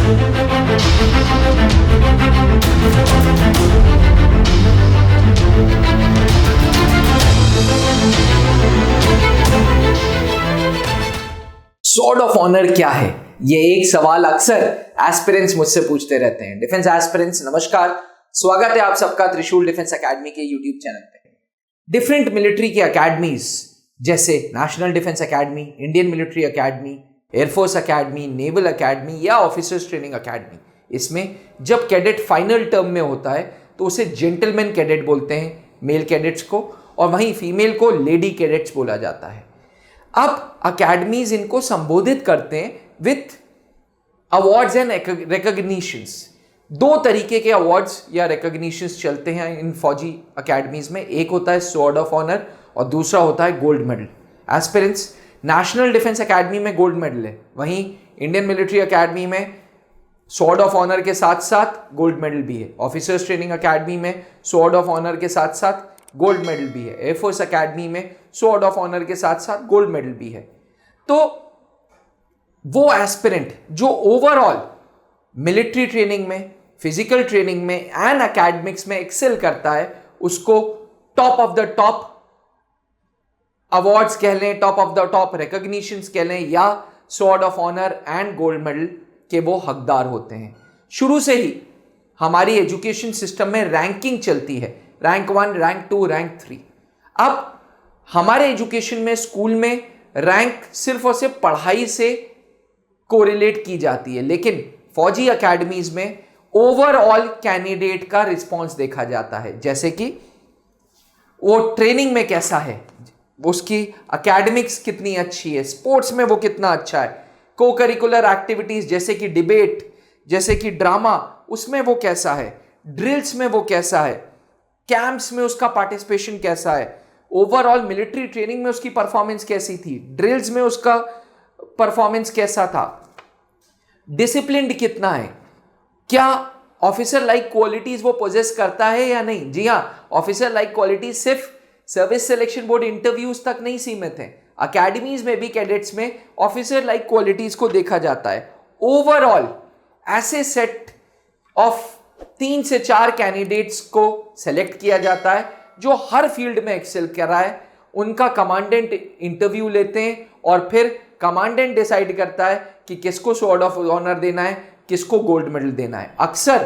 Sword of honour क्या है? ये एक सवाल अक्सर एस्पिरेंट्स मुझसे पूछते रहते हैं। डिफेंस एस्पिरेंट्स नमस्कार, स्वागत है आप सबका त्रिशूल डिफेंस एकेडमी के यूट्यूब चैनल पे। डिफरेंट मिलिट्री की एकेडमीज जैसे national defence academy, Indian military academy, air force academy, naval academy या ऑफिसर्स ट्रेनिंग एकेडमी, इसमें जब कैडेट फाइनल टर्म में होता है तो उसे जेंटलमैन कैडेट बोलते हैं मेल कैडेट्स को, और वहीं फीमेल को लेडी कैडेट्स बोला जाता है। अब अकेडमीज इनको संबोधित करते हैं विथ अवार्ड्स एंड रिकॉग्निशंस। दो तरीके के अवार्ड्स या रिकॉग्निशंस चलते हैं इन फौजी अकेडमीज में। एक होता है स्वॉर्ड ऑफ ऑनर और दूसरा होता है gold medal. Aspirants national defence academy में गोल्ड मेडल है, वहीं इंडियन मिलिट्री एकेडमी में स्वॉर्ड ऑफ ऑनर के साथ साथ गोल्ड मेडल भी है। ऑफिसर्स ट्रेनिंग एकेडमी में स्वॉर्ड ऑफ ऑनर के साथ साथ गोल्ड मेडल भी है। एयरफोर्स एकेडमी में स्वॉर्ड ऑफ ऑनर के साथ साथ गोल्ड मेडल भी है। तो वो एस्पिरेंट जो ओवरऑल मिलिट्री ट्रेनिंग में, फिजिकल ट्रेनिंग में एंड एकेडमिक्स में एक्सेल करता है, उसको top of the top awards कह लें, top of the top recognitions कह लें, या sword of honour and gold medal के वो हकदार होते हैं। शुरू से ही हमारी एजुकेशन सिस्टम में रैंकिंग चलती है, रैंक 1, रैंक 2, रैंक 3। अब हमारे एजुकेशन में, स्कूल में रैंक सिर्फ और सिर्फ पढ़ाई से कोरिलेट की जाती है, लेकिन फौजी एकेडमीज में ओवरऑल कैंडिडेट का रिस्पॉन्स देखा जाता है। जैसे कि वो ट्रेनिंग में कैसा है, उसकी एकेडमिक्स कितनी अच्छी है, स्पोर्ट्स में वो कितना अच्छा है, को करिकुलर एक्टिविटीज जैसे कि डिबेट, जैसे कि ड्रामा, उसमें वो कैसा है, ड्रिल्स में वो कैसा है, कैंप्स में उसका पार्टिसिपेशन कैसा है, ओवरऑल मिलिट्री ट्रेनिंग में उसकी परफॉर्मेंस कैसी थी, ड्रिल्स में उसका परफॉर्मेंस कैसा था, डिसिप्लिन्ड कितना है, क्या ऑफिसर लाइक क्वालिटीज वो पोजेस करता है या नहीं। जी हाँ, ऑफिसर लाइक क्वालिटीज सिर्फ सर्विस सिलेक्शन बोर्ड इंटरव्यूज तक नहीं सीमित है। अकेडमीज में भी कैडेट्स में ऑफिसर लाइक क्वालिटीज को देखा जाता है। ओवरऑल ऐसे सेट ऑफ 3 से 4 कैंडिडेट्स को सेलेक्ट किया जाता है जो हर फील्ड में एक्सेल कर रहा है। उनका कमांडेंट इंटरव्यू लेते हैं और फिर कमांडेंट डिसाइड करता है कि किसको स्वॉर्ड ऑफ ऑनर देना है, किसको गोल्ड मेडल देना है। अक्सर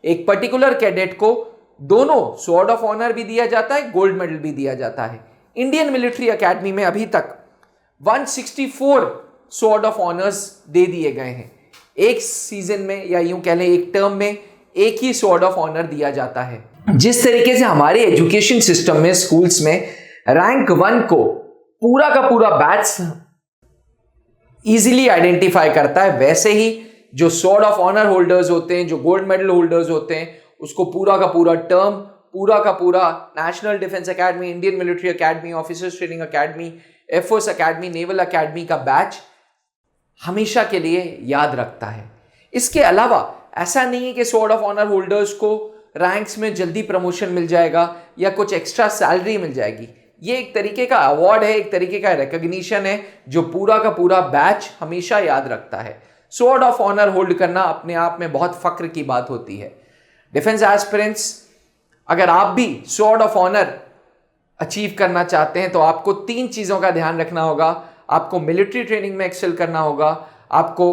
एक पर्टिकुलर कैडेट को दोनों स्वॉर्ड ऑफ ऑनर भी दिया जाता है, गोल्ड मेडल भी दिया जाता है। इंडियन मिलिट्री एकेडमी में अभी तक 164 स्वॉर्ड ऑफ ऑनर्स दे दिए गए हैं। एक सीजन में या यूं कह लें एक टर्म में एक ही स्वॉर्ड ऑफ ऑनर दिया जाता है। जिस तरीके से हमारे एजुकेशन सिस्टम में, स्कूल्स में रैंक 1 को पूरा का पूरा बैच इजीली आइडेंटिफाई करता है, वैसे ही जो स्वॉर्ड ऑफ ऑनर होल्डर्स होते हैं, जो गोल्ड मेडल होल्डर्स होते हैं, उसको पूरा का पूरा टर्म, पूरा का पूरा national defence academy, Indian military academy, officers training academy, air force academy, naval academy का बैच हमेशा के लिए याद रखता है। इसके अलावा ऐसा नहीं है कि स्वॉर्ड ऑफ ऑनर होल्डर्स को रैंक्स में जल्दी प्रमोशन मिल जाएगा या कुछ एक्स्ट्रा सैलरी मिल जाएगी। ये एक तरीके का अवार्ड है, एक तरीके का रिकॉग्निशन है जो पूरा का पूरा बैच हमेशा याद रखता है। स्वॉर्ड ऑफ ऑनर होल्ड करना अपने आप में बहुत फक्र की बात होती है। डिफेंस एस्पिरेंट्स, अगर आप भी स्वॉर्ड ऑफ ऑनर अचीव करना चाहते हैं तो आपको 3 चीज़ों का ध्यान रखना होगा। आपको मिलिट्री ट्रेनिंग में एक्सेल करना होगा, आपको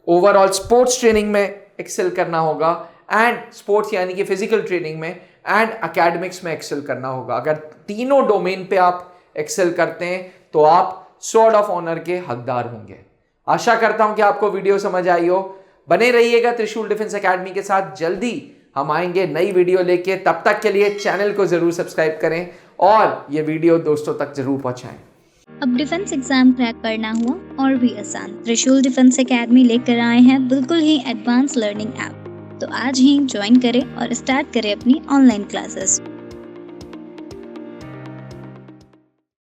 ओवरऑल स्पोर्ट्स ट्रेनिंग में एक्सेल करना होगा, एंड स्पोर्ट्स यानी कि फिजिकल ट्रेनिंग में, एंड एकेडमिक्स में एक्सेल करना होगा। अगर तीनों डोमेन पे आप एक्सेल करते हैं तो आप स्वॉर्ड ऑफ ऑनर के हकदार होंगे। आशा करता हूं कि आपको वीडियो समझ आई हो। बने रहिएगा त्रिशूल डिफेंस एकेडमी के साथ। जल्दी हम आएंगे नई वीडियो लेके, तब तक के लिए चैनल को जरूर सब्सक्राइब करें और ये वीडियो दोस्तों तक जरूर पहुंचाएं। अब डिफेंस एग्जाम क्रैक करना हुआ और भी आसान, त्रिशूल डिफेंस एकेडमी लेकर आए हैं बिल्कुल ही एडवांस लर्निंग ऐप। तो आज ही ज्वाइन करें और स्टार्ट करें अपनी ऑनलाइन क्लासेस।